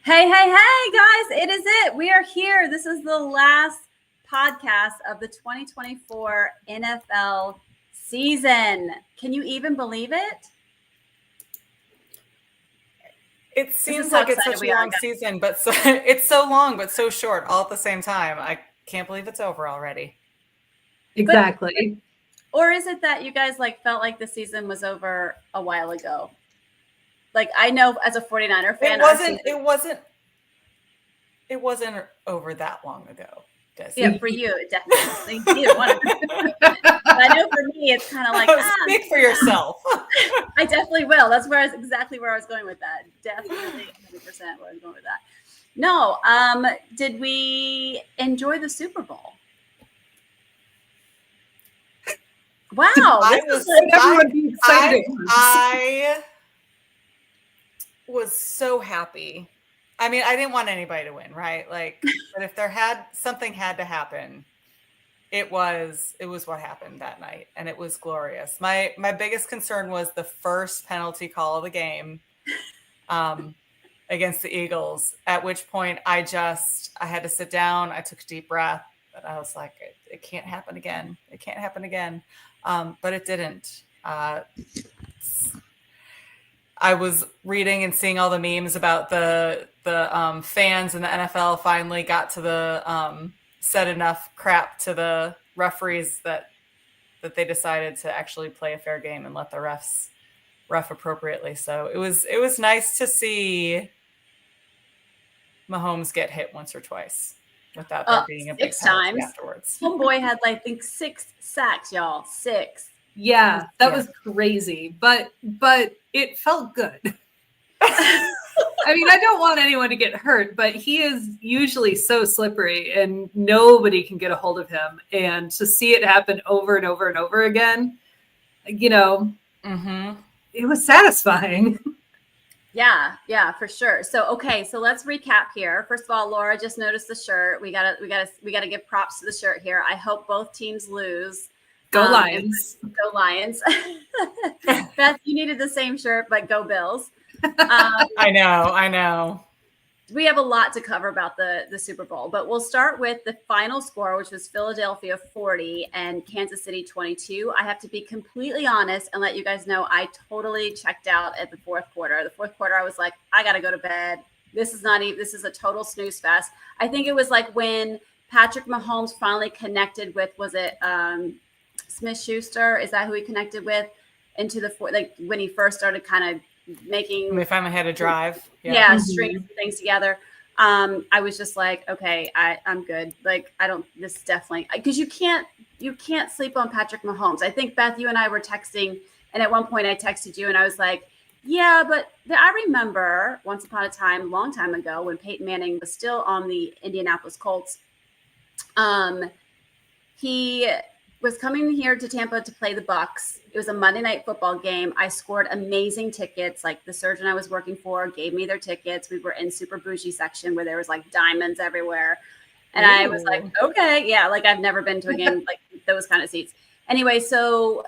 Hey, guys, it is it. We are here. This is the last podcast of the 2024 NFL season. Can you even believe it? It seems like it's such a long season, but it's so long, but so short all at the same time. I can't believe it's over already. Exactly. Or is it that you guys felt like the season was over a while ago? Like, I know as a 49er fan, it wasn't over that long ago. Yeah, for you, definitely. Either one of them. I know for me, it's kind of like speak for yourself. I definitely will. That's exactly where I was going with that. Definitely 100% where I was going with that. No, did we enjoy the Super Bowl? Wow, I was so happy. I mean, I didn't want anybody to win, right? Like, but if something had to happen, it was what happened that night, and it was glorious. My biggest concern was the first penalty call of the game against the Eagles, at which point I had to sit down. I took a deep breath, but I was like, it can't happen again. It can't happen again. But it didn't. I was reading and seeing all the memes about the fans in the NFL finally got to the said enough crap to the referees that they decided to actually play a fair game and let the ref appropriately. So it was nice to see Mahomes get hit once or twice without there being a big penalty afterwards. Homeboy had, I think, 6 sacks, y'all. 6. Yeah, that was crazy, but it felt good. I mean, I don't want anyone to get hurt, but he is usually so slippery and nobody can get a hold of him. And to see it happen over and over and over again, it was satisfying. Yeah, for sure. So let's recap here. First of all, Laura just noticed the shirt. We gotta give props to the shirt here. I hope both teams lose. Go Lions. Go Lions. Beth, you needed the same shirt, but go Bills. I know. We have a lot to cover about the Super Bowl, but we'll start with the final score, which was Philadelphia 40 and Kansas City 22. I have to be completely honest and let you guys know I totally checked out at the fourth quarter. The fourth quarter, I was like, I got to go to bed. This is a total snooze fest. I think it was like when Patrick Mahomes finally connected with, was it Smith-Schuster? Is that who he connected with into the like when he first started kind of making? We finally had a drive. Stringing things together. I was just like, okay, I'm good. Like, this is definitely, because you can't sleep on Patrick Mahomes. I think, Beth, you and I were texting, and at one point I texted you and I was like, yeah, but I remember once upon a time, long time ago, when Peyton Manning was still on the Indianapolis Colts, he was coming here to Tampa to play the Bucs. It was a Monday Night Football game. I scored amazing tickets. Like, the surgeon I was working for gave me their tickets. We were in super bougie section where there was like diamonds everywhere. And I was like, okay, yeah, like I've never been to a game like those kind of seats. Anyway, so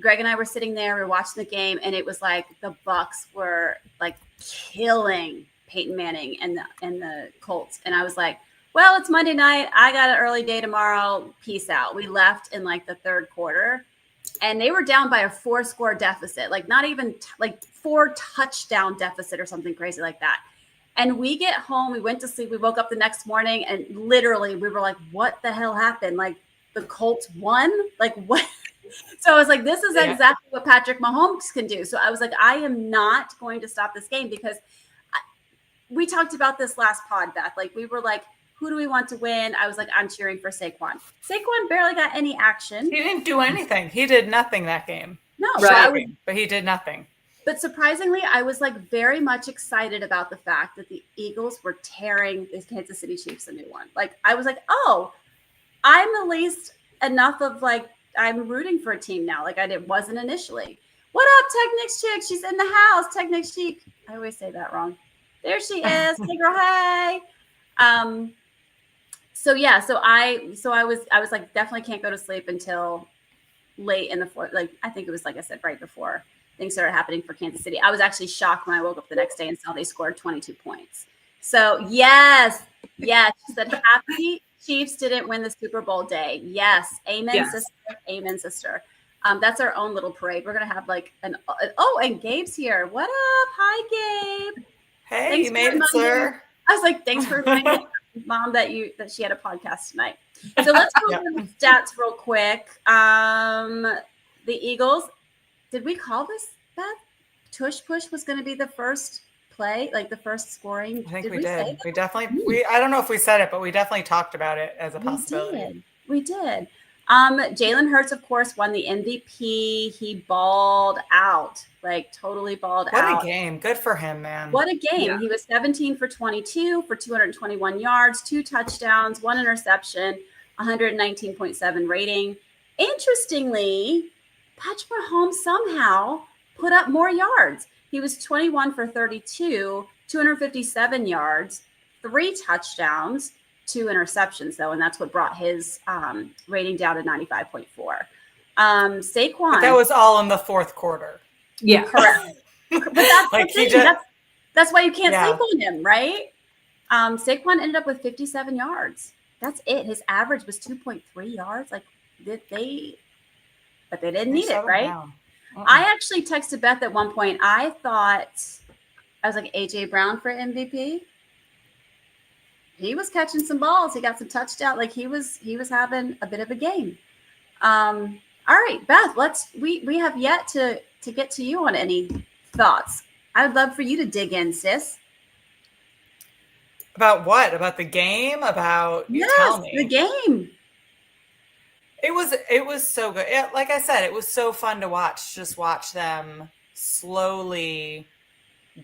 Greg and I were sitting there, we were watching the game, and it was like the Bucs were like killing Peyton Manning and the Colts. And I was like, well, it's Monday night. I got an early day tomorrow. Peace out. We left in like the third quarter, and they were down by a 4-score deficit, like not even like 4 touchdown deficit or something crazy like that. And we get home, we went to sleep, we woke up the next morning, and literally we were like, what the hell happened? Like, the Colts won? Like, what? So I was like, this is exactly what Patrick Mahomes can do. So I was like, I am not going to stop this game, because we talked about this last pod, Beth. Like, we were like, who do we want to win? I was like, I'm cheering for Saquon. Saquon barely got any action. He didn't do anything. He did nothing that game. No, right. But he did nothing. But surprisingly, I was like very much excited about the fact that the Eagles were tearing the Kansas City Chiefs a new one. Like, I was like, oh, I'm at least enough of like, I'm rooting for a team now. Like, I wasn't initially. What up, Technics Chick? She's in the house. Technics Chic. I always say that wrong. There she is. Hey, girl, hey. So I was like, definitely can't go to sleep until late in the fourth. Like, I think it was, like I said, right before things started happening for Kansas City. I was actually shocked when I woke up the next day and saw they scored 22 points. So yes, she said happy Chiefs didn't win the Super Bowl day. Yes, amen, sister, amen, sister. That's our own little parade. We're gonna have like and Gabe's here. What up? Hi, Gabe. Hey, Thanks you made it, sir. I was like, thanks for reminding Mom that she had a podcast tonight. So let's go over the stats real quick. The Eagles. Did we call this, Beth? Tush push was going to be the first play, like the first scoring. I think we did. We definitely. I don't know if we said it, but we definitely talked about it as a possibility. We did. Jalen Hurts, of course, won the MVP. He balled out, like totally balled out. What a game. Good for him, man. What a game. Yeah. He was 17 for 22 for 221 yards, 2 touchdowns, 1 interception, 119.7 rating. Interestingly, Patrick Mahomes somehow put up more yards. He was 21 for 32, 257 yards, 3 touchdowns, 2 interceptions, though, and that's what brought his rating down to 95.4. Saquon. But that was all in the fourth quarter. Yeah, correct. But that's like the thing. That's why you can't sleep on him, right? Saquon ended up with 57 yards. That's it. His average was 2.3 yards. Like but they didn't need it, right? I actually texted Beth at one point. I was like, AJ Brown for MVP. He was catching some balls. He got some touchdown. Like he was having a bit of a game. All right, Beth, we have yet to get to you on any thoughts. I'd love for you to dig in, sis. About what? About the game? About you tell me. The game. It was so good. Like I said, it was so fun to watch. Just watch them slowly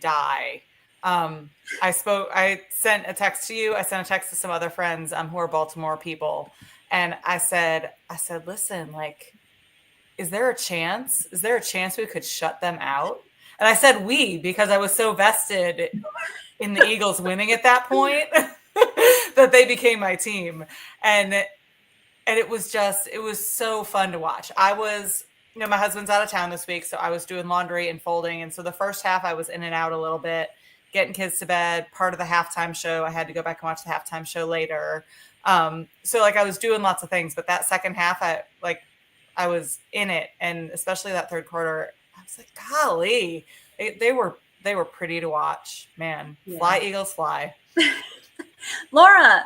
die. I sent a text to you. I sent a text to some other friends who are Baltimore people. And I said, listen, like, is there a chance? Is there a chance we could shut them out? And I said we, because I was so vested in the Eagles winning at that point that they became my team. And it was so fun to watch. I was, my husband's out of town this week, so I was doing laundry and folding. And so the first half I was in and out a little bit, getting kids to bed, part of the halftime show. I had to go back and watch the halftime show later. So like I was doing lots of things, but that second half, I was in it. And especially that third quarter, I was like, golly, they were pretty to watch, man. Yeah. Fly, Eagles, fly. Laura,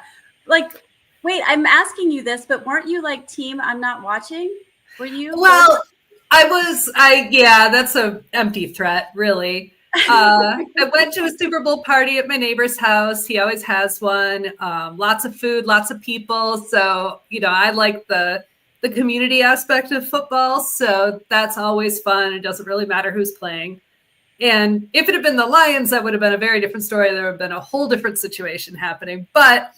wait, I'm asking you this, but weren't you like team I'm not watching? Were you? Well, that's an empty threat, really. I went to a Super Bowl party at my neighbor's house. He always has one. Lots of food, lots of people. So, I like the community aspect of football. So that's always fun. It doesn't really matter who's playing. And if it had been the Lions, that would have been a very different story. There would have been a whole different situation happening. But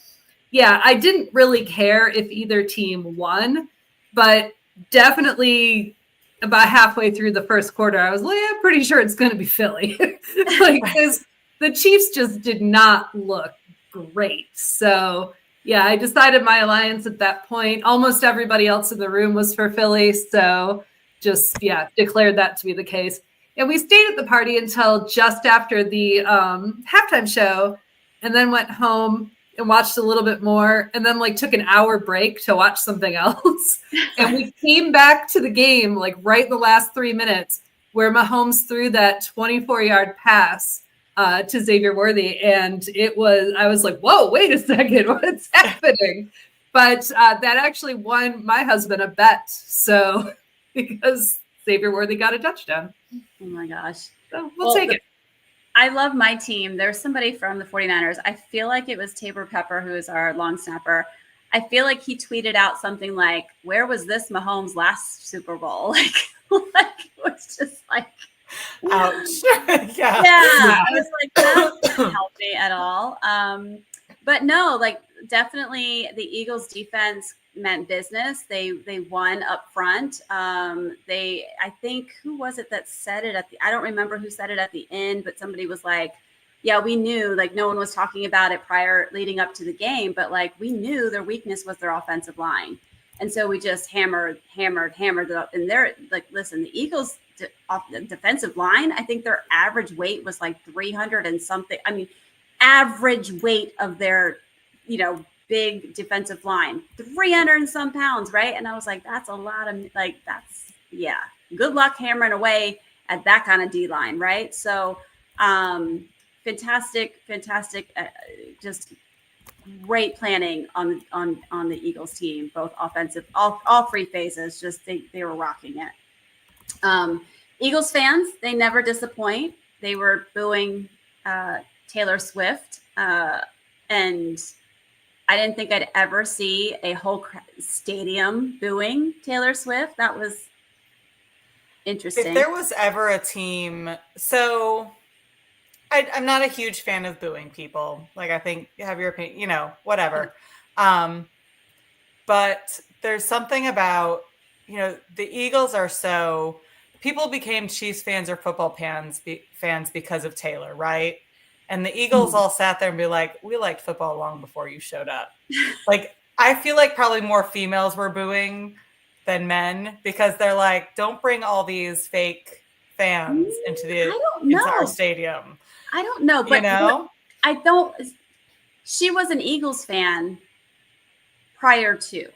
yeah, I didn't really care if either team won, but definitely about halfway through the first quarter, I was like, I'm pretty sure it's going to be Philly. Because the Chiefs just did not look great. So yeah, I decided my alliance at that point. Almost everybody else in the room was for Philly. So just, declared that to be the case. And we stayed at the party until just after the halftime show, and then went home and watched a little bit more, and then took an hour break to watch something else. And we came back to the game right in the last 3 minutes, where Mahomes threw that 24-yard pass to Xavier Worthy. And I was like, whoa, wait a second, what's happening? But that actually won my husband a bet. So because Xavier Worthy got a touchdown. Oh my gosh. So we'll take it. I love my team. There's somebody from the 49ers. I feel like it was Tabor Pepper, who is our long snapper. I feel like he tweeted out something like, where was this Mahomes last Super Bowl? It was just like, ouch. Yeah. I was like, that doesn't help me at all. But no, definitely the Eagles defense meant business. They won up front. I think, who was it that said it I don't remember who said it at the end, but somebody was like, yeah, we knew, no one was talking about it leading up to the game, but we knew their weakness was their offensive line. And so we just hammered it up. And they're listen, the Eagles off the defensive line. I think their average weight was like 300 and something. I mean, average weight of their, big defensive line, 300 and some pounds, right? And I was like, that's a lot of, good luck hammering away at that kind of D line, right? So, fantastic, just great planning on the Eagles team, both offensive, all three phases. Just they were rocking it. Eagles fans, they never disappoint. They were booing Taylor Swift, and I didn't think I'd ever see a whole stadium booing Taylor Swift. That was interesting. If there was ever a team, so I'm not a huge fan of booing people. Like, I think you have your opinion, whatever. But there's something about, the Eagles are so, people became Chiefs fans or football fans because of Taylor, right? And the Eagles all sat there and be like, we liked football long before you showed up. Like, I feel like probably more females were booing than men because they're like, don't bring all these fake fans into our stadium. I don't know, but I don't. She was an Eagles fan prior to,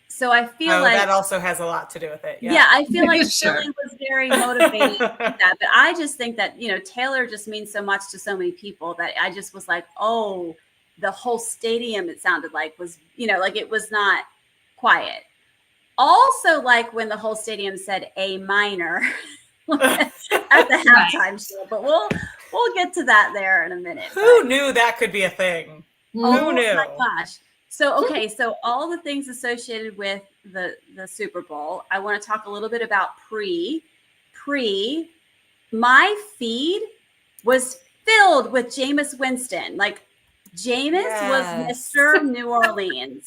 so I feel like that also has a lot to do with it. Yeah, I feel like Sure. Philly was very motivated with that, but I just think that Taylor just means so much to so many people that I just was like, oh, the whole stadium. It sounded like was like it was not quiet. Also, like when the whole stadium said A minor at the halftime show, but we'll get to that there in a minute. Who knew that could be a thing? Oh Who knew? my gosh. So, okay. So all the things associated with the Super Bowl, I want to talk a little bit about pre, my feed was filled with Jameis Winston. Like Jameis was Mr. New Orleans.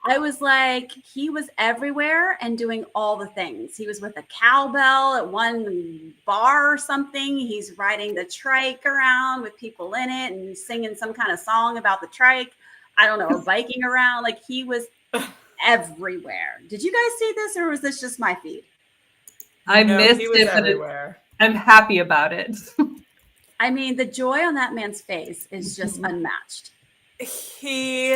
I was like, he was everywhere and doing all the things. He was with a cowbell at one bar or something. He's riding the trike around with people in it and singing some kind of song about the trike. I don't know, or biking around. Like he was everywhere. Did you guys see this or was this just my feed? I missed it, everywhere. But I'm happy about it. I mean, the joy on that man's face is just unmatched. He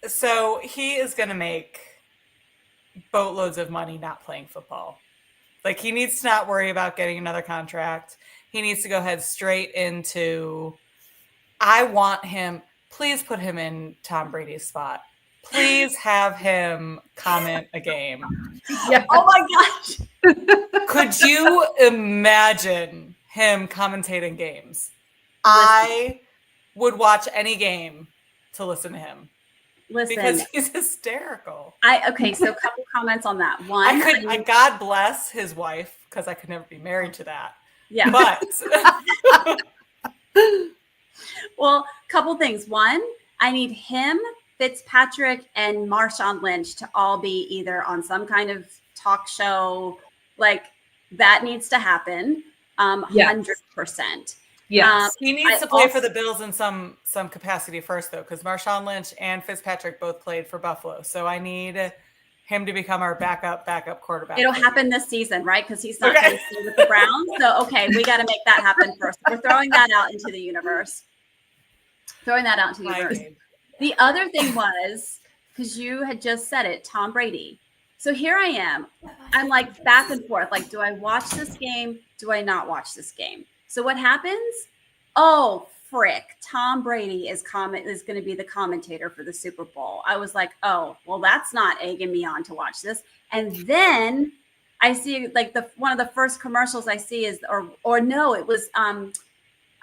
is going to make boatloads of money not playing football. Like he needs to not worry about getting another contract. He needs to go head straight into, I want him, please put him in Tom Brady's spot. Please have him comment a game. Yeah. Oh my gosh. Could you imagine him commentating games? I would watch any game to listen to him. Listen, because he's hysterical. So a couple comments on that. One, God bless his wife because I could never be married to that. Yeah, but well, couple things. One, I need him, Fitzpatrick, and Marshawn Lynch to all be either on some kind of talk show. Like that needs to happen. 100%. Yes. He needs to play for the Bills in some capacity first, though, because Marshawn Lynch and Fitzpatrick both played for Buffalo. So I need him to become our backup quarterback. It'll happen this season, right? Because he's not going to stay with the Browns. So, we got to make that happen first. We're throwing that out into the universe. The other thing was, because you had just said it, Tom Brady. So here I am. I'm like back and forth. Like, do I watch this game? Do I not watch this game? So what happens? Oh, frick. Tom Brady is going to be the commentator for the Super Bowl. I was like, oh, well, that's not egging me on to watch this. And then I see like one of the first commercials I see is, or no, it was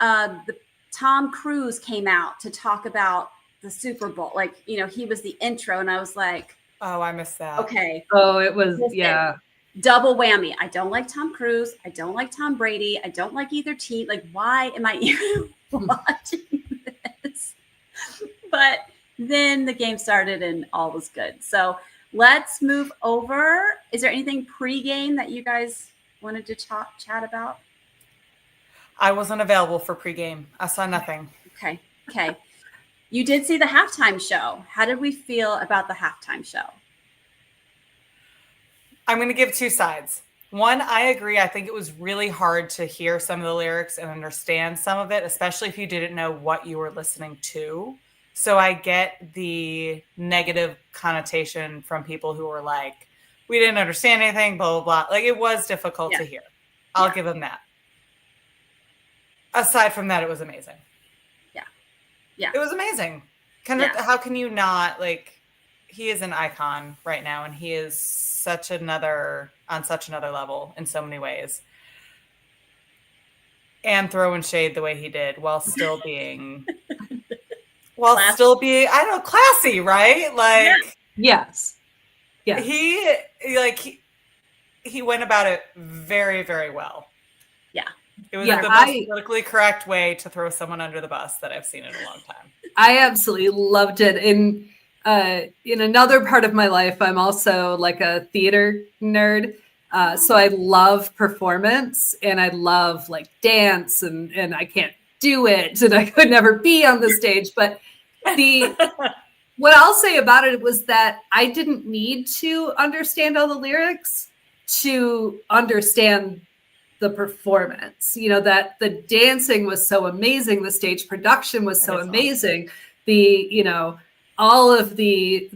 the Tom Cruise came out to talk about the Super Bowl. Like, he was the intro and I was like, oh, I missed that. Okay. Oh, it was, yeah. Double whammy. I don't like Tom Cruise. I don't like Tom Brady. I don't like either team. Like, why am I even watching this? But then the game started and all was good. So let's move over. Is there anything pre-game that you guys wanted to chat about? I wasn't available for pre-game. I saw nothing. Okay. You did see the halftime show. How did we feel about the halftime show? I'm going to give two sides. One, I agree. I think it was really hard to hear some of the lyrics and understand some of it, especially if you didn't know what you were listening to. So I get the negative connotation from people who were like, we didn't understand anything, blah, blah, blah. Like, it was difficult to hear. I'll give them that. Aside from that, it was amazing. Yeah. It was amazing. How can you not, like, he is an icon right now, and he is on such another level in so many ways. And throwing shade the way he did while still being I don't know, classy, right? Like, yes. he went about it very, very well. Yeah. It was the most politically correct way to throw someone under the bus that I've seen in a long time. I absolutely loved it. In another part of my life, I'm also like a theater nerd. So I love performance and I love like dance and I can't do it and I could never be on the stage. But what I'll say about it was that I didn't need to understand all the lyrics to understand the performance. You know, that the dancing was so amazing, the stage production was so amazing. Awesome. All of the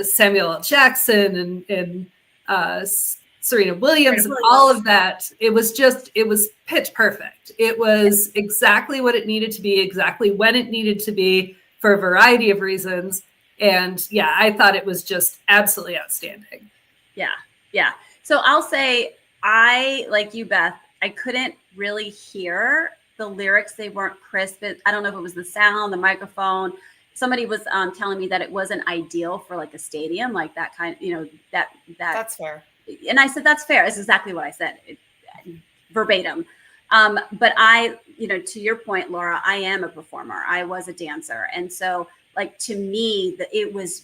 Samuel L. Jackson and Serena Williams and all of that, it was pitch perfect. It was exactly what it needed to be, exactly when it needed to be for a variety of reasons. And yeah, I thought it was just absolutely outstanding. Yeah. So I'll say, like you, Beth, I couldn't really hear the lyrics. They weren't crisp. I don't know if it was the sound, the microphone. Somebody was telling me that it wasn't ideal for like a stadium, like that kind of, That's fair. And I said, that's fair. It's exactly what I said, verbatim. But to your point, Laura, I am a performer. I was a dancer. And so like, to me, it was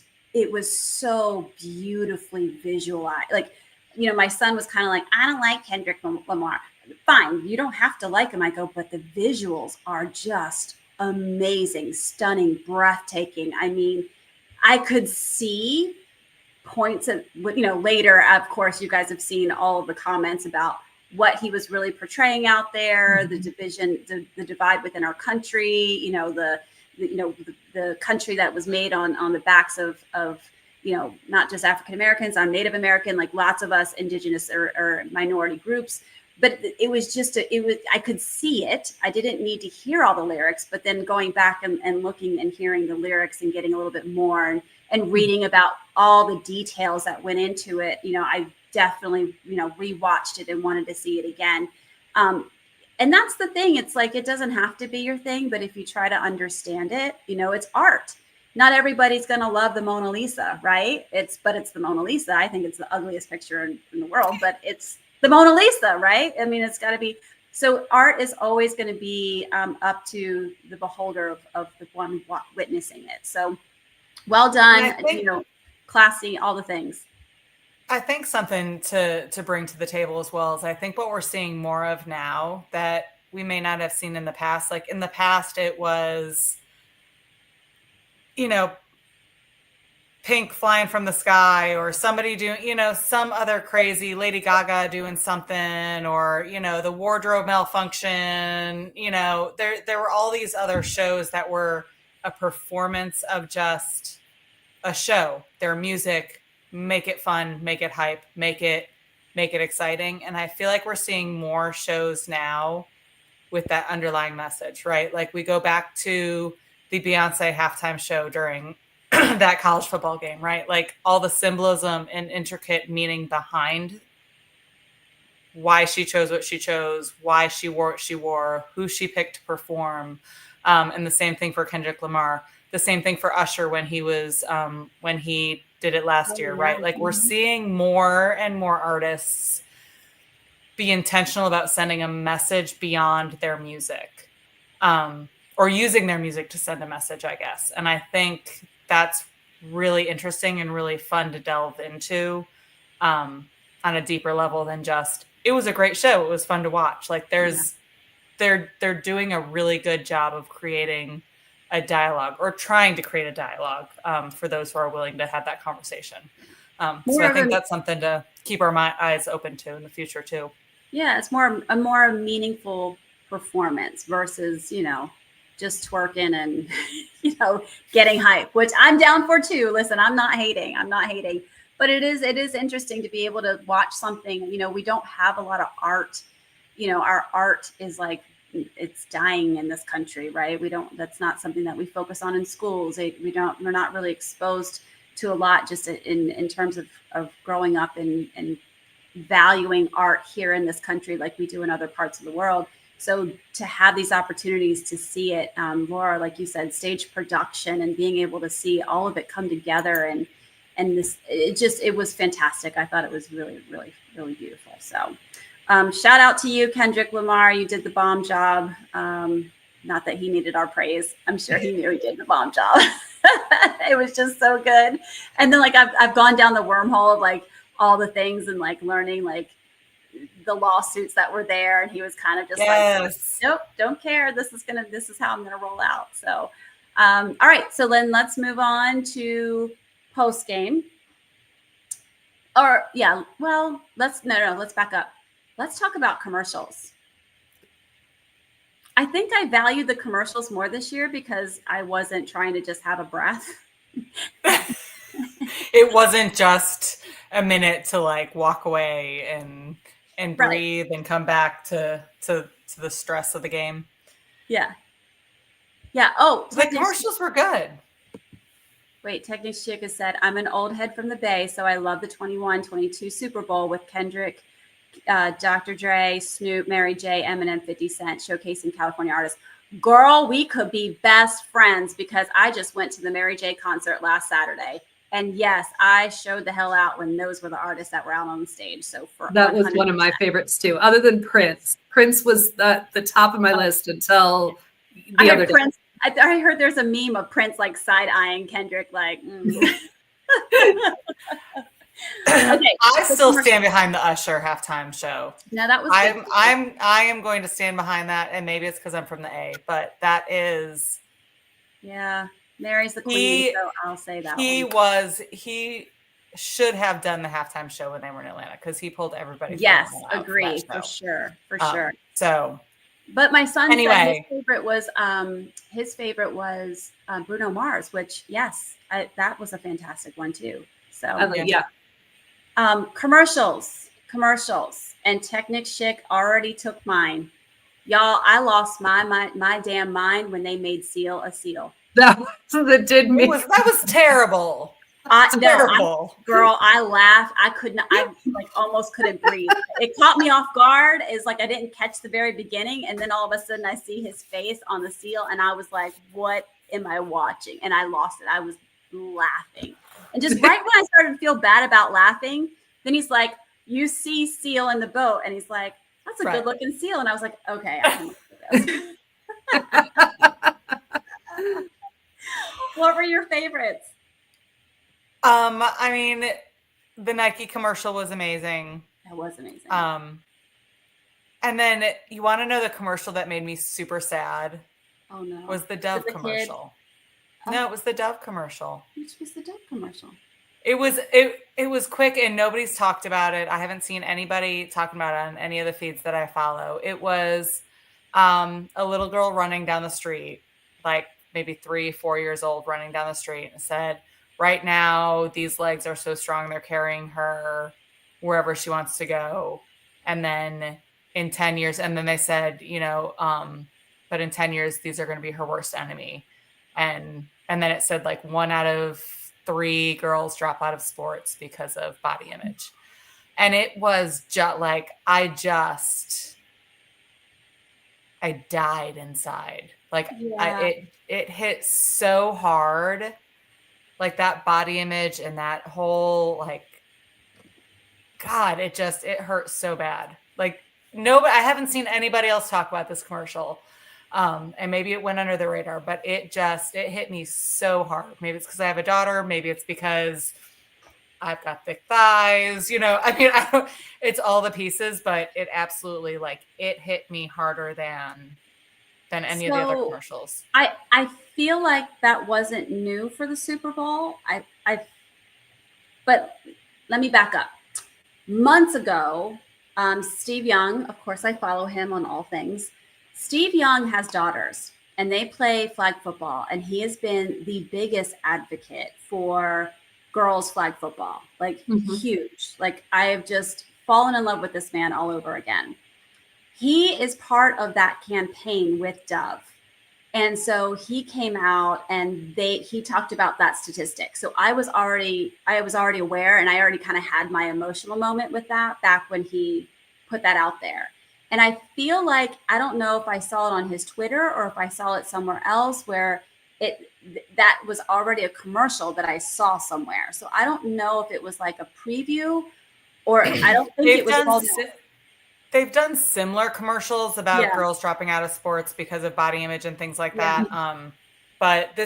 so beautifully visualized. Like, my son was kind of like, I don't like Kendrick Lamar. Fine, you don't have to like him. I go, but the visuals are just amazing, stunning, breathtaking. I mean, I could see points of, later, of course, you guys have seen all of the comments about what he was really portraying out there, mm-hmm. the division, the divide within our country, the country that was made on the backs of not just African Americans, on Native American, like lots of us indigenous or minority groups. But it was I could see it. I didn't need to hear all the lyrics, but then going back and looking and hearing the lyrics and getting a little bit more and reading about all the details that went into it, I definitely, rewatched it and wanted to see it again. And that's the thing. It's like, it doesn't have to be your thing, but if you try to understand it, it's art. Not everybody's going to love the Mona Lisa, right? It's the Mona Lisa. I think it's the ugliest picture in the world, but it's the Mona Lisa, right? I mean, it's got to be. So art is always going to be up to the beholder of the one witnessing it. So well done, classy, all the things. I think something to bring to the table as well is I think what we're seeing more of now that we may not have seen in the past. Like in the past, it was, Pink flying from the sky or somebody doing, some other crazy Lady Gaga doing something or, the wardrobe malfunction, there were all these other shows that were a performance of just a show, their music, make it fun, make it hype, make it exciting. And I feel like we're seeing more shows now with that underlying message, right? Like we go back to the Beyonce halftime show during that college football game, right? Like all the symbolism and intricate meaning behind why she chose what she chose, why she wore what she wore, who she picked to perform. And the same thing for Kendrick Lamar, the same thing for Usher when he did it last year, right? Like we're seeing more and more artists be intentional about sending a message beyond their music, or using their music to send a message, I guess. And I think that's really interesting and really fun to delve into on a deeper level than just, it was a great show, it was fun to watch. Like they're doing a really good job of creating a dialogue or trying to create a dialogue for those who are willing to have that conversation. So I think that's something to keep our eyes open to in the future too. Yeah, it's a more meaningful performance versus, just twerking and, getting hype, which I'm down for too. Listen, I'm not hating. But it is interesting to be able to watch something. We don't have a lot of art. Our art is like, it's dying in this country, right? That's not something that we focus on in schools. We're not really exposed to a lot just in terms of growing up and valuing art here in this country like we do in other parts of the world. So to have these opportunities to see it, Laura, like you said, stage production and being able to see all of it come together and this, it was fantastic. I thought it was really, really, really beautiful. So shout out to you, Kendrick Lamar. You did the bomb job. Not that he needed our praise. I'm sure he knew he did the bomb job. It was just so good. And then like I've gone down the wormhole of like all the things and like learning like the lawsuits that were there, and he was kind of just like, nope, don't care. This is how I'm gonna roll out. So all right, so then let's move on to post game. Or yeah, well, let's back up. Let's talk about commercials. I think I valued the commercials more this year because I wasn't trying to just have a breath. It wasn't just a minute to like walk away and breathe and come back to the stress of the game. Yeah. Yeah. Oh, the commercials were good. Wait, Technics Chick has said, I'm an old head from the Bay, so I love the 21-22 Super Bowl with Kendrick, Dr. Dre, Snoop, Mary J, Eminem, 50 Cent, showcasing California artists. Girl, we could be best friends because I just went to the Mary J concert last Saturday. And yes, I showed the hell out when those were the artists that were out on the stage. So that was 100%. One of my favorites too, other than Prince. Prince was the top of my list until the other day. Prince. I heard there's a meme of Prince like side-eyeing Kendrick, like. Okay. I still stand behind the Usher halftime show. No, that was. I am going to stand behind that, and maybe it's because I'm from the A, but that is. Yeah, Mary's the queen, so I'll say that. He should have done the halftime show when they were in Atlanta because he pulled everybody. Yes, agree for sure. So. But my son said his favorite was Bruno Mars, which yes, that was a fantastic one too. So yeah. Commercials, and Technics Chick already took mine. Y'all, I lost my damn mind when they made Seal a seal. That was terrible. Girl, I laughed. I like almost couldn't breathe. It caught me off guard. It's like I didn't catch the very beginning, and then all of a sudden I see his face on the seal, and I was like, "What am I watching?" And I lost it. I was laughing, and just right when I started to feel bad about laughing, then he's like, "You see Seal in the boat," and he's like, "That's a good looking seal," and I was like, "Okay, I can look at this." What were your favorites? I mean, the Nike commercial was amazing. That was amazing. And then you want to know the commercial that made me super sad? Oh no. Was the Dove commercial. No, it was the Dove commercial. Which was the Dove commercial? It was quick and nobody's talked about it. I haven't seen anybody talking about it on any of the feeds that I follow. It was a little girl running down the street, like maybe 3-4 years old, running down the street, and said, right now, these legs are so strong, they're carrying her wherever she wants to go. And then in 10 years, and then they said, but in 10 years, these are going to be her worst enemy. And then it said like 1 out of 3 girls drop out of sports because of body image. And it was just like, I died inside. Like it hit so hard. Like that body image and that whole like, God, it hurt so bad. Like I haven't seen anybody else talk about this commercial. And maybe it went under the radar, but it hit me so hard. Maybe it's because I have a daughter. Maybe it's because I've got thick thighs, it's all the pieces, but it absolutely it hit me harder than any of the other commercials. I feel like that wasn't new for the Super Bowl. But let me back up. Months ago, Steve Young, of course, I follow him on all things. Steve Young has daughters and they play flag football, and he has been the biggest advocate for girls flag football, like huge. Like, I have just fallen in love with this man all over again. He is part of that campaign with Dove. And so he came out and he talked about that statistic. So I was already aware, and I already kind of had my emotional moment with that back when he put that out there. And I feel like, I don't know if I saw it on his Twitter or if I saw it somewhere else where that was already a commercial that I saw somewhere. So I don't know if it was like a preview, or I don't think it was. They've done similar commercials about girls dropping out of sports because of body image and things like that. But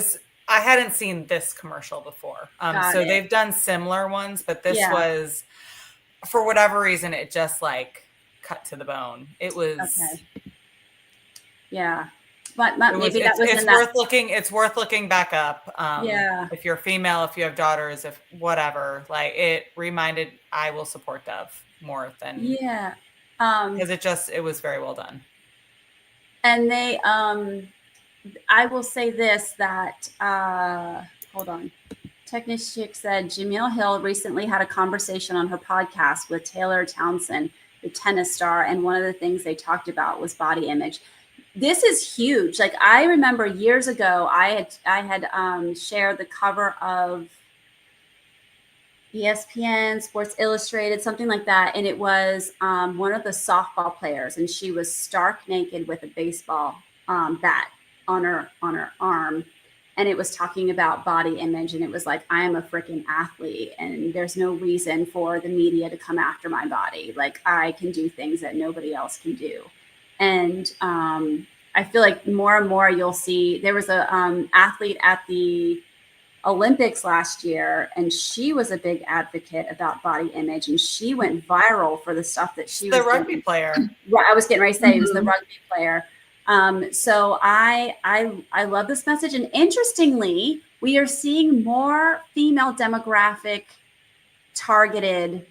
I hadn't seen this commercial before. So they've done similar ones, but this was, for whatever reason, it just like cut to the bone. It was. Okay. Yeah. But maybe that was worth looking. It's worth looking back up. If you're female, if you have daughters, if whatever, like, it reminded, I will support Dove more than because it was very well done. And they I will say this, that hold on. Technician said Jameel Hill recently had a conversation on her podcast with Taylor Townsend, the tennis star, and one of the things they talked about was body image. This is huge. Like, I remember years ago, I had shared the cover of ESPN, Sports Illustrated, something like that. And it was one of the softball players, and she was stark naked with a baseball bat on her arm. And it was talking about body image. And it was like, I am a freaking athlete, and there's no reason for the media to come after my body. Like, I can do things that nobody else can do. And I feel like more and more you'll see. There was a athlete at the Olympics last year, and she was a big advocate about body image, and she went viral for the stuff that she was the rugby doing. Player. I was getting ready to say it was the rugby player. So I love this message. And interestingly, we are seeing more female demographic targeted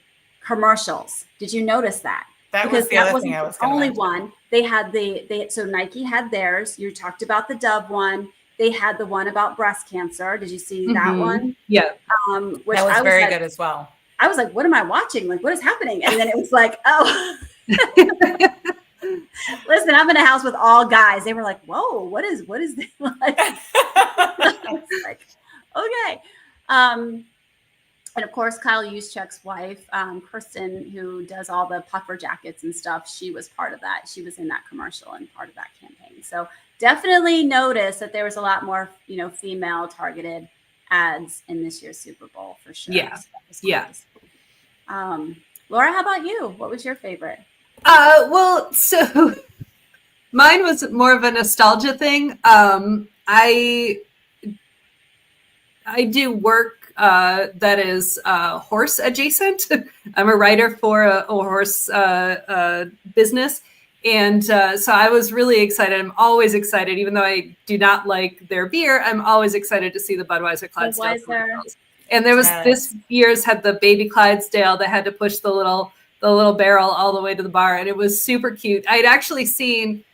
commercials. Did you notice that? That was the other thing I was only one. They had so Nike had theirs. You talked about the Dove one. They had the one about breast cancer. Did you see that one? Yeah. Which that was very good as well. I was like, what am I watching? Like, what is happening? And then it was like, oh, listen, I'm in a house with all guys. They were like, whoa, what is this? Like, like, okay. And of course, Kyle Juszczyk's wife, Kristen, who does all the puffer jackets and stuff, she was part of that. She was in that commercial and part of that campaign. So definitely notice that there was a lot more, female targeted ads in this year's Super Bowl for sure. Yeah. So Laura, how about you? What was your favorite? Well, so mine was more of a nostalgia thing. I do work that is horse adjacent. I'm a writer for a horse business. And so I was really excited. I'm always excited, even though I do not like their beer. I'm always excited to see the Budweiser Clydesdale commercials. And there was this year's had the baby Clydesdale that had to push the little barrel all the way to the bar, and it was super cute. I'd actually seen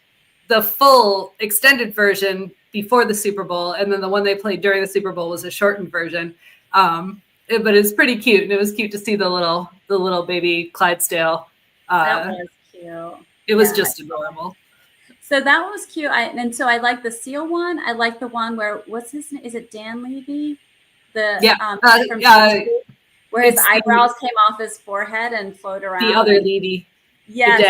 the full extended version before the Super Bowl, and then the one they played during the Super Bowl was a shortened version. But it's pretty cute, and it was cute to see the little baby Clydesdale. That was cute. It was just adorable. So that was cute. And so I like the seal one. I like the one where, what's his name? Is it Dan Levy? Where his eyebrows came off his forehead and float around. The other Levy. Yes.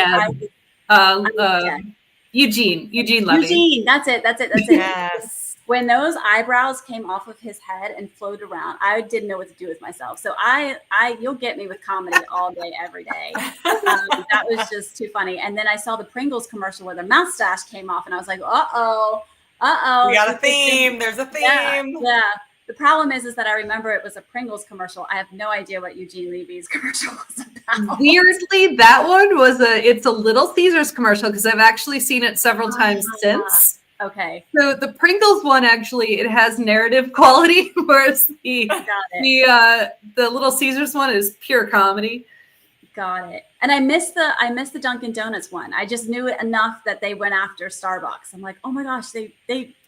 Eugene Levy. Eugene, that's it. Yes. When those eyebrows came off of his head and floated around, I didn't know what to do with myself. So you'll get me with comedy all day, every day. That was just too funny. And then I saw the Pringles commercial where the mustache came off, and I was like, uh-oh. We got a theme. There's a theme. Yeah. The problem is that I remember it was a Pringles commercial. I have no idea what Eugene Levy's commercial was about. Weirdly, that one was it's a Little Caesars commercial, because I've actually seen it several times since. Okay. So the Pringles one, actually, it has narrative quality, whereas the Little Caesars one is pure comedy. Got it. And I missed the Dunkin' Donuts one. I just knew it enough that they went after Starbucks. I'm like, oh my gosh, they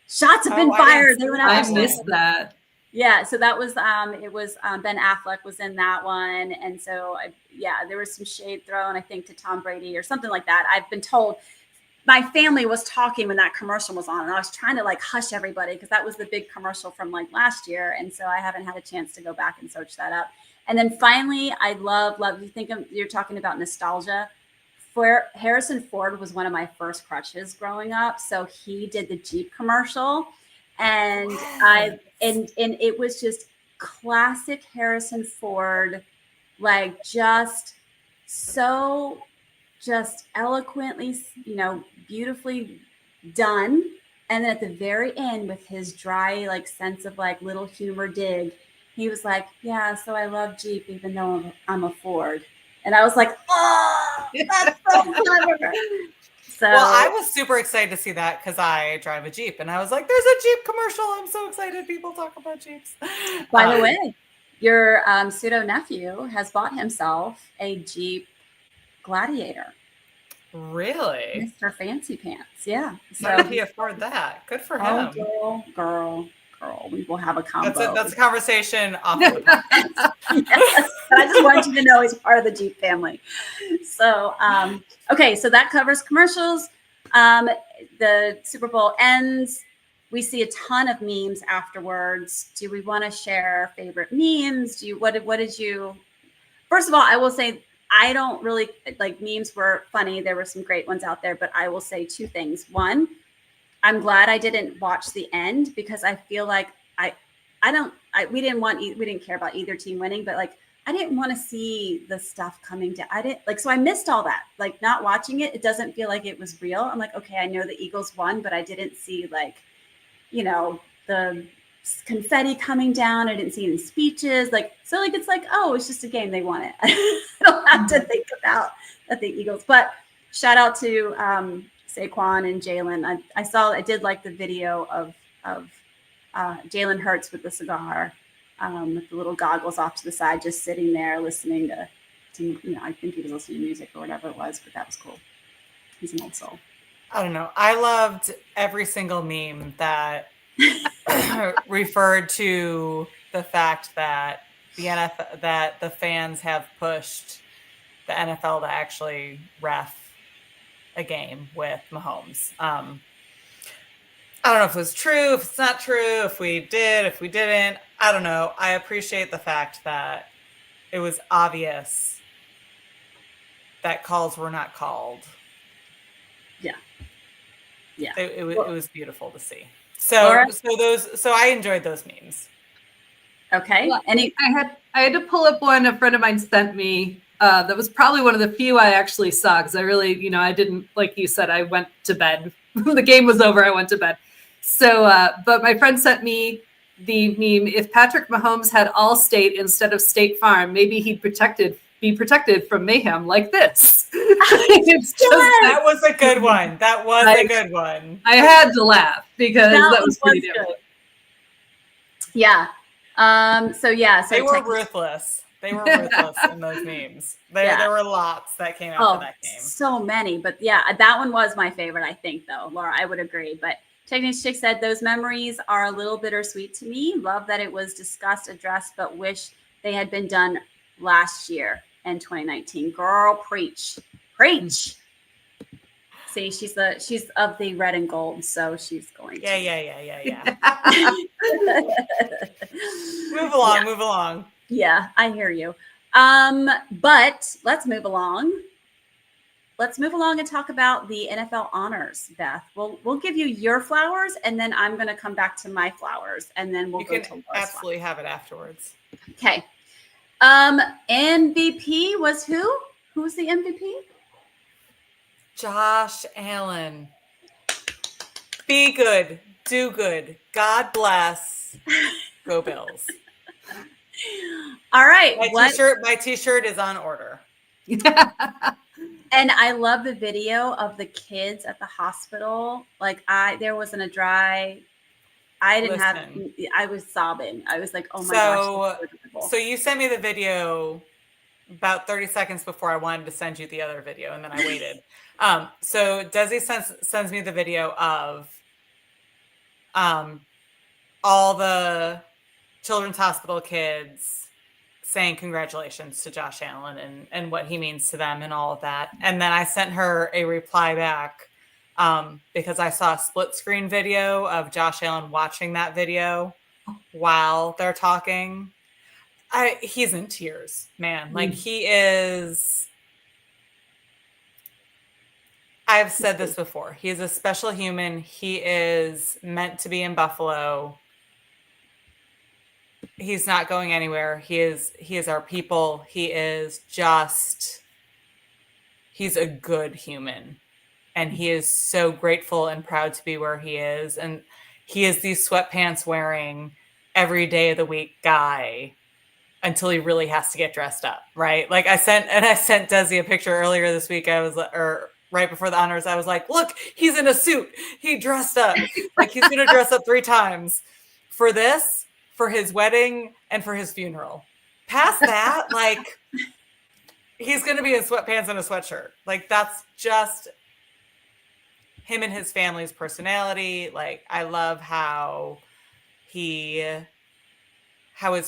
shots have been fired. They went after I missed that. Yeah, so that was it was Ben Affleck was in that one, and so there was some shade thrown, I think, to Tom Brady or something like that. I've been told. My family was talking when that commercial was on, and I was trying to like hush everybody because that was the big commercial from like last year, and so I haven't had a chance to go back and search that up. And then finally, I love. You're talking about nostalgia. For Harrison Ford was one of my first crushes growing up, so he did the Jeep commercial, and and it was just classic Harrison Ford, like just so just eloquently, beautifully done. And then at the very end, with his dry, like sense of like little humor dig, he was like, "Yeah, so I love Jeep, even though I'm a Ford." And I was like, "Oh, that's so clever." So, well, I was super excited to see that because I drive a Jeep, and I was like, "There's a Jeep commercial! I'm so excited! People talk about Jeeps." by the way, your pseudo nephew has bought himself a Jeep Gladiator. Really? Mr. Fancy Pants. Yeah. How did he afford that? Good for him. Girl. We will have a combo. That's a conversation off of the podcast. Yes. But I just wanted you to know he's part of the Jeep family. So, okay. So that covers commercials. The Super Bowl ends. We see a ton of memes afterwards. Do we want to share favorite memes? What did you, first of all, I will say, I don't really like memes were funny. There were some great ones out there, but I will say two things. One, I'm glad I didn't watch the end because I feel like we didn't care about either team winning, but like, I didn't want to see the stuff coming down. So I missed all that, like not watching it. It doesn't feel like it was real. I'm like, okay, I know the Eagles won, but I didn't see like, the confetti coming down. I didn't see any speeches. It's like, oh, it's just a game. They won it. I don't have to think about that the Eagles. But shout out to Saquon and Jalen. I did like the video of Jalen Hurts with the cigar, with the little goggles off to the side, just sitting there listening to I think he was listening to music or whatever it was, but that was cool. He's an old soul. I don't know. I loved every single meme that referred to the fact that the NFL, that the fans have pushed the NFL to actually ref a game with Mahomes. I don't know if it was true, if it's not true, if we did, if we didn't. I don't know. I appreciate the fact that it was obvious that calls were not called. Yeah. It was beautiful to see. So I enjoyed those memes. Okay. Well, I had to pull up one a friend of mine sent me. That was probably one of the few I actually saw because I really, I didn't, like you said, I went to bed. The game was over. I went to bed. So, but my friend sent me the meme. If Patrick Mahomes had Allstate instead of State Farm, maybe he'd be protected from mayhem like this. That was a good one. That was a good one. I had to laugh because that was pretty different. Good. Yeah. So they were ruthless. They were ruthless in those memes. There were lots that came out of that game. So many, but yeah, that one was my favorite, I think, though. Laura, I would agree. But Techniques Chick said those memories are a little bittersweet to me. Love that it was discussed, addressed, but wish they had been done last year in 2019. Girl, preach. See, she's of the red and gold, so she's going to. Yeah. Move along. Yeah, I hear you. But let's move along. Let's move along and talk about the NFL honors, Beth. We'll give you your flowers, and then I'm going to come back to my flowers, and then we'll go to Laura's absolutely have it afterwards. Okay. MVP was who? Who was the MVP? Josh Allen. Be good. Do good. God bless. Go Bills. All right. My t-shirt is on order. And I love the video of the kids at the hospital. Like there wasn't a dry. I was sobbing. I was like, oh my gosh. So you sent me the video about 30 seconds before I wanted to send you the other video, and then I waited. So Desi sends me the video of all the Children's Hospital kids saying congratulations to Josh Allen and what he means to them and all of that. And then I sent her a reply back because I saw a split screen video of Josh Allen watching that video while they're talking. He's in tears, man. Like he is. I've said this before. He is a special human. He is meant to be in Buffalo. He's not going anywhere. He is our people. He's a good human. And he is so grateful and proud to be where he is. And he is the sweatpants wearing every day of the week guy until he really has to get dressed up, right? Like I sent Desi a picture earlier this week. Or right before the honors, I was like, look, he's in a suit. He dressed up. Like he's going to dress up 3 times for this, for his wedding, and for his funeral. Past that, like he's going to be in sweatpants and a sweatshirt. Like that's just him and his family's personality. Like I love how his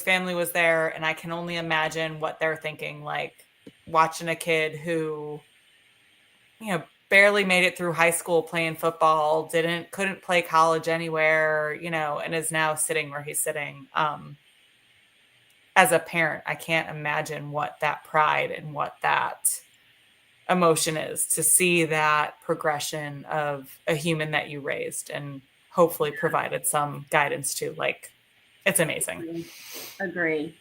family was there, and I can only imagine what they're thinking, like watching a kid who, barely made it through high school playing football, couldn't play college anywhere, and is now sitting where he's sitting. As a parent, I can't imagine what that pride and what that emotion is to see that progression of a human that you raised and hopefully provided some guidance to. Like, it's amazing. Agree.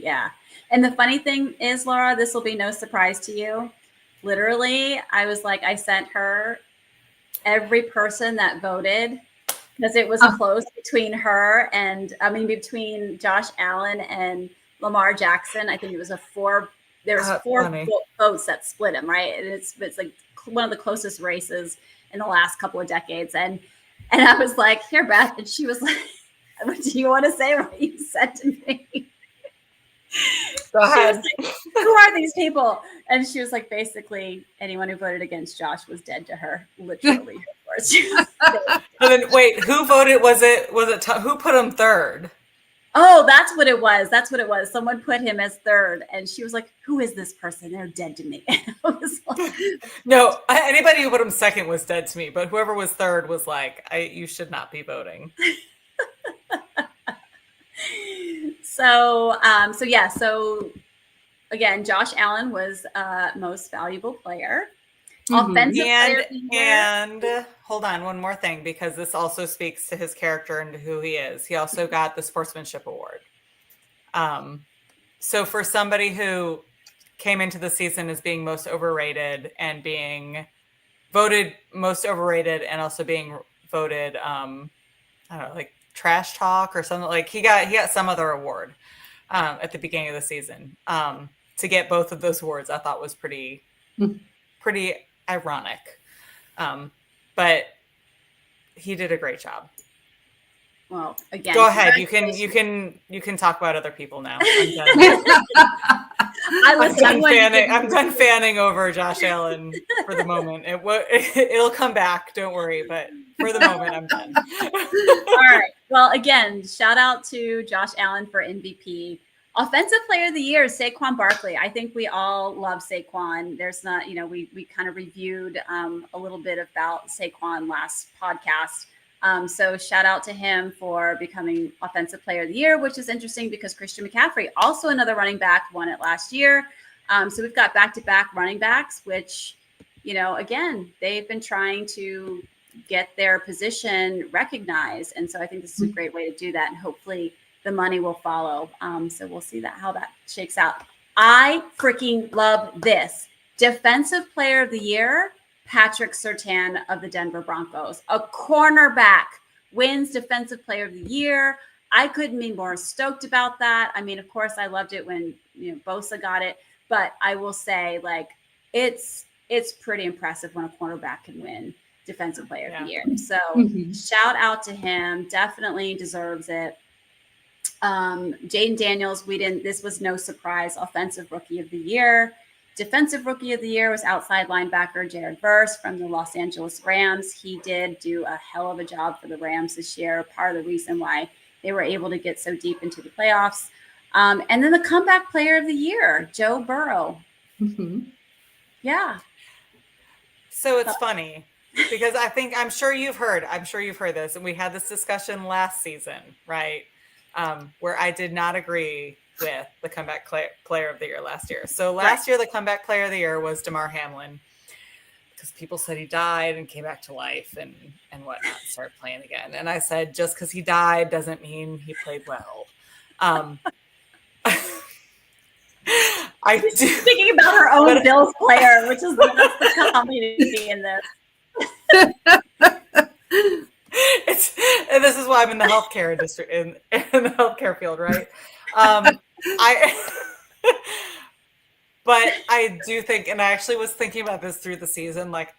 Yeah. And the funny thing is, Laura, this will be no surprise to you. Literally, I was like, I sent her every person that voted because it was close between between Josh Allen and Lamar Jackson. I think it was there was 4 votes that split him, right? And it's like one of the closest races in the last couple of decades. And I was like, here, Beth. And she was like, what do you want to say? What you said to me? Go ahead. Like, who are these people? And she was like, basically, anyone who voted against Josh was dead to her. Literally. So then, wait, who voted? Was it who put him third? Oh, that's what it was. Someone put him as third, and she was like, who is this person? They're dead to me. I was like, no, anybody who put him second was dead to me, but whoever was third was like, you should not be voting. So again, Josh Allen was most valuable player. Offensive player of the year. And hold on, one more thing, because this also speaks to his character and to who he is. He also got the Sportsmanship Award. So for somebody who came into the season as being most overrated and being voted most overrated and also being voted, I don't know, like trash talk or something, like he got some other award at the beginning of the season. To get both of those awards, I thought was pretty ironic. But he did a great job. Well, again, go ahead. You can talk about other people now. I'm done fanning over Josh Allen for the moment. It'll come back. Don't worry. But for the moment, I'm done. All right. Well, again, shout out to Josh Allen for MVP. Offensive Player of the Year, Saquon Barkley. I think we all love Saquon. There's not, we kind of reviewed a little bit about Saquon last podcast. So shout out to him for becoming Offensive Player of the Year, which is interesting because Christian McCaffrey, also another running back, won it last year. So we've got back-to-back running backs, which, again, they've been trying to get their position recognized. And so I think this is a great way to do that. And hopefully the money will follow. So we'll see how that shakes out. I freaking love this. Defensive Player of the Year, Patrick Surtain of the Denver Broncos. A cornerback wins Defensive Player of the Year. I couldn't be more stoked about that. I mean, of course, I loved it when Bosa got it. But I will say, like, it's it's pretty impressive when a cornerback can win Defensive Player of the Year. So shout out to him. Definitely deserves it. Jaden Daniels, this was no surprise, Offensive Rookie of the Year. Defensive Rookie of the Year was outside linebacker Jared Verse from the Los Angeles Rams. He did do a hell of a job for the Rams this year, part of the reason why they were able to get so deep into the playoffs. And then the Comeback Player of the Year, Joe Burrow. Yeah. So it's funny because I'm sure you've heard this, and we had this discussion last season, right? Where I did not agree with the Comeback Player of the Year last year. So last year, the Comeback Player of the Year was Damar Hamlin, because people said he died and came back to life and whatnot, started playing again. And I said, just because he died doesn't mean he played well. I do thinking about her own Bills player, which is that's the comedy in this. And this is why I'm in the healthcare industry, in the healthcare field, right? But I do think, and I actually was thinking about this through the season, like,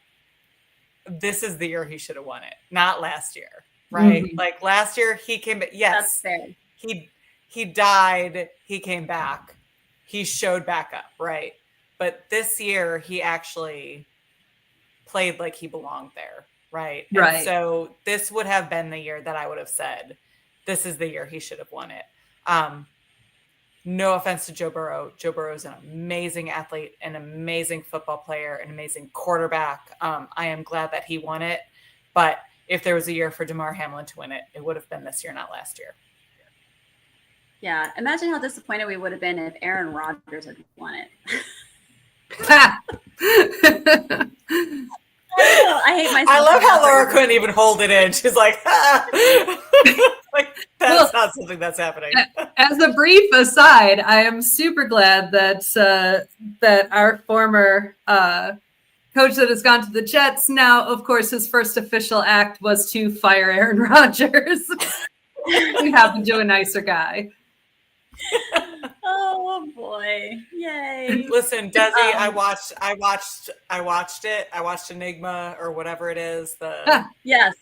this is the year he should have won it, not last year, right? Like last year he came back. Yes, that's fair. He died, he came back, he showed back up, right? But this year he actually played like he belonged there, right? Right. And so this would have been the year that I would have said, this is the year he should have won it. No offense to Joe Burrow. Joe Burrow is an amazing athlete, an amazing football player, an amazing quarterback. I am glad that he won it. But if there was a year for Damar Hamlin to win it, it would have been this year, not last year. Yeah. Imagine how disappointed we would have been if Aaron Rodgers had won it. I hate myself. I love how Laura couldn't even hold it in. She's like, like that's not something that's happening. As a brief aside, I am super glad that that our former coach that has gone to the Jets now, of course, his first official act was to fire Aaron Rodgers. We happened to a nicer guy. Oh boy! Yay! Listen, Desi, I watched it. I watched Enigma or whatever it is. Yes.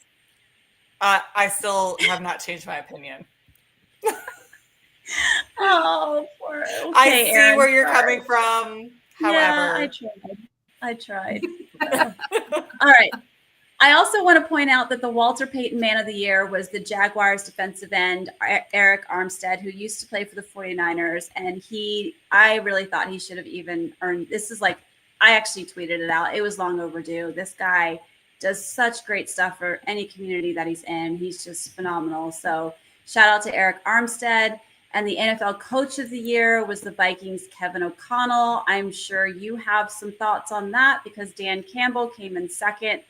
I still have not changed my opinion. Oh, poor. Okay, I see Aaron, where you're coming from. However, yeah, I tried. All right. I also want to point out that the Walter Payton Man of the Year was the Jaguars defensive end, Eric Armstead, who used to play for the 49ers. And I really thought he should have even earned, this is like, I actually tweeted it out. It was long overdue. This guy does such great stuff for any community that he's in. He's just phenomenal. So shout out to Eric Armstead. And the NFL Coach of the Year was the Vikings' Kevin O'Connell. I'm sure you have some thoughts on that because Dan Campbell came in second.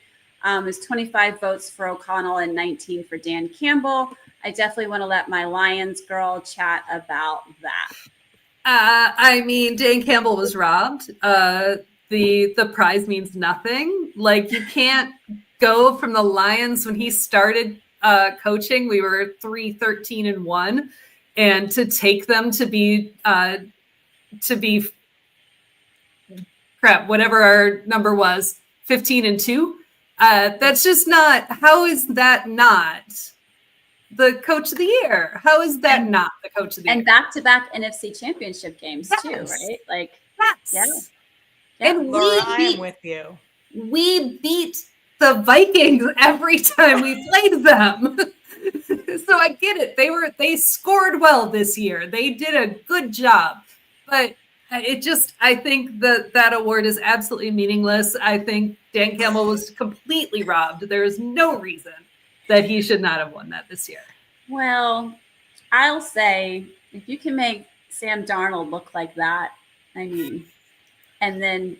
There's 25 votes for O'Connell and 19 for Dan Campbell. I definitely want to let my Lions girl chat about that. I mean, Dan Campbell was robbed. The prize means nothing. Like, you can't go from the Lions when he started coaching. We were 3-13-1, and to take them to be whatever our number was, 15-2. That's just not. How is that not the Coach of the Year? How is that not the Coach of the Year? And back-to-back NFC Championship games too, right? Like, yes. Yeah. And Laura, I am with you. We beat the Vikings every time we played them. So I get it. They scored well this year. They did a good job. But I think that award is absolutely meaningless. I think Dan Campbell was completely robbed. There is no reason that he should not have won that this year. Well, I'll say if you can make Sam Darnold look like that, I mean, and then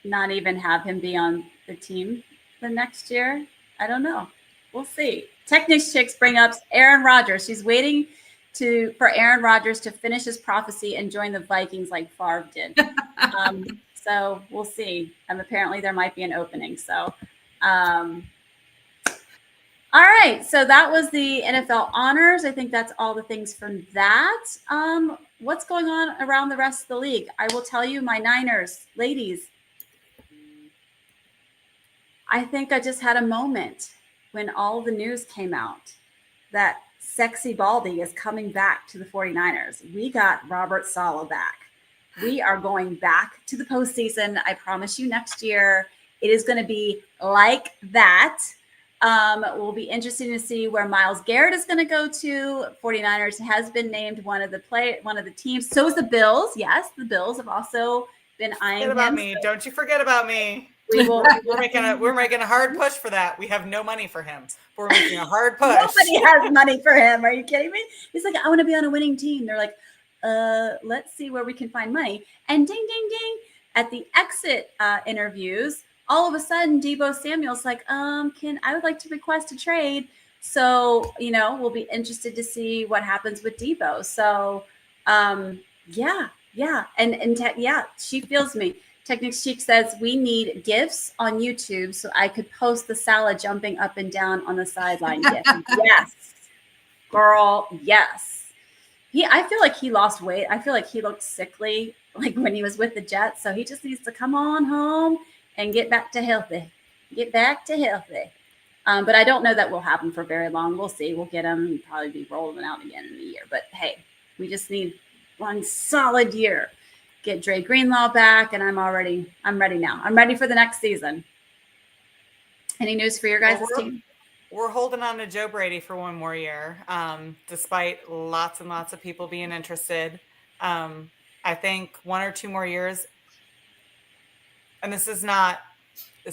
not even have him be on the team the next year, I don't know. We'll see. Technics Chicks bring up Aaron Rodgers. She's waiting for Aaron Rodgers to finish his prophecy and join the Vikings like Favre did. So we'll see. Apparently there might be an opening. So, all right. So that was the NFL honors. I think that's all the things from that. What's going on around the rest of the league? I will tell you, my Niners, ladies, I think I just had a moment when all the news came out that sexy Baldy is coming back to the 49ers. We got Robert Saleh back. We are going back to the postseason. I promise you next year it is going to be like that. We'll be interested to see where Myles Garrett is going to go to. 49ers has been named one of the teams. So is the Bills. Yes, the Bills have also been eyeing him. Forget about me. Don't you forget about me. We're making a hard push for that. We have no money for him. We're making a hard push. Nobody has money for him. Are you kidding me? He's like, I want to be on a winning team. They're like, let's see where we can find money. And ding, ding, ding. At the exit interviews, all of a sudden, Deebo Samuel's like, I would like to request a trade. So, we'll be interested to see what happens with Deebo. So, yeah. And she feels me. Technics Chic says we need GIFs on YouTube so I could post the Saleh jumping up and down on the sideline GIF. Yes, girl, yes. I feel like he lost weight. I feel like he looked sickly like when he was with the Jets. So he just needs to come on home and get back to healthy. But I don't know that we'll have him for very long. We'll see. We'll get him and probably be rolling out again in the year. But hey, we just need one solid year. Get Dre Greenlaw back, and I'm ready now. I'm ready for the next season. Any news for your guys' team? We're holding on to Joe Brady for one more year, despite lots and lots of people being interested. I think 1 or 2 more years, and this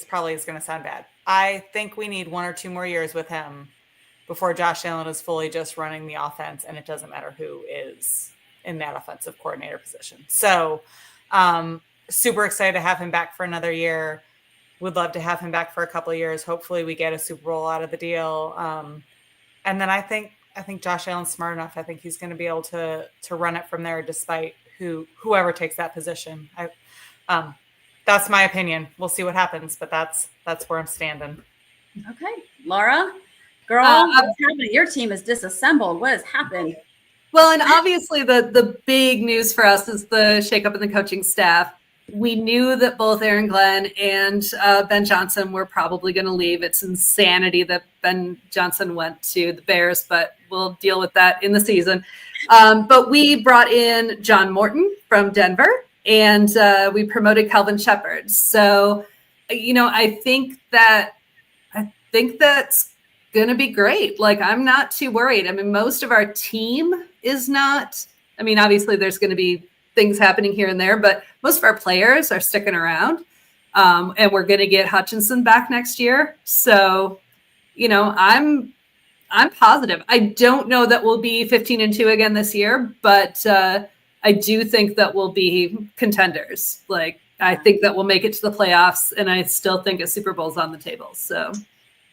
probably is going to sound bad. I think we need 1 or 2 more years with him before Josh Allen is fully just running the offense, and it doesn't matter who is in that offensive coordinator position. So super excited to have him back for another year. Would love to have him back for a couple of years. Hopefully we get a Super Bowl out of the deal. And then I think Josh Allen's smart enough. I think he's going to be able to run it from there despite whoever takes that position. That's my opinion. We'll see what happens, but that's where I'm standing. Okay. Laura, girl, what's happening? Your team is disassembled. What has happened? Well, and obviously the big news for us is the shakeup in the coaching staff. We knew that both Aaron Glenn and Ben Johnson were probably going to leave. It's insanity that Ben Johnson went to the Bears, but we'll deal with that in the season. But we brought in John Morton from Denver, and we promoted Calvin Shepard. So, I think that's going to be great. Like, I'm not too worried. I mean, most of our team is not. I mean, obviously there's going to be things happening here and there, but most of our players are sticking around. And we're going to get Hutchinson back next year. So, I'm positive. I don't know that we'll be 15-2 again this year, but I do think that we'll be contenders. Like, I think that we'll make it to the playoffs, and I still think a Super Bowl's on the table. So.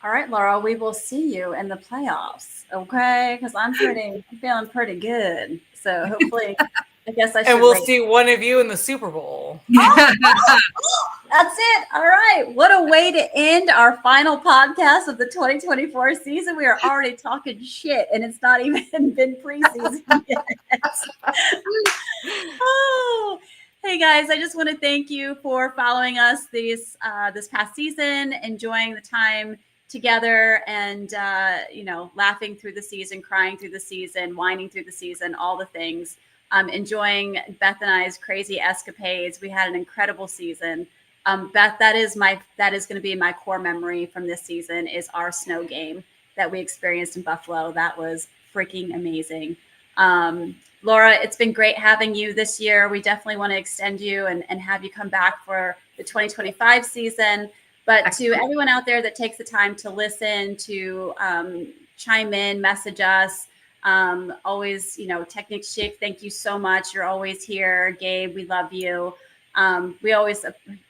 All right, Laura, we will see you in the playoffs, okay? Because I'm feeling pretty good. So hopefully, I guess I should. And we'll see one of you in the Super Bowl. That's it. All right. What a way to end our final podcast of the 2024 season. We are already talking shit, and it's not even been preseason yet. Oh. Hey guys, I just want to thank you for following us this past season, enjoying the time together, and laughing through the season, crying through the season, whining through the season, all the things. Enjoying Beth and I's crazy escapades. We had an incredible season. Beth, that is going to be my core memory from this season is our snow game that we experienced in Buffalo. That was freaking amazing. Laura, it's been great having you this year. We definitely want to extend you and have you come back for the 2025 season. But to everyone out there that takes the time to listen, to chime in, message us, always, Technics Chic, thank you so much. You're always here. Gabe, we love you. We always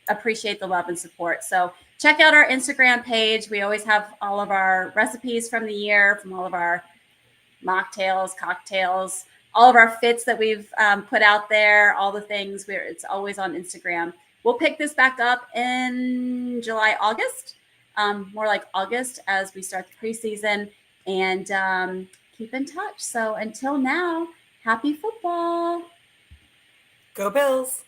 appreciate the love and support. So check out our Instagram page. We always have all of our recipes from the year, from all of our mocktails, cocktails, all of our fits that we've put out there, all the things. It's always on Instagram. We'll pick this back up in July, August, more like August as we start the preseason, and keep in touch. So until now, happy football. Go Bills.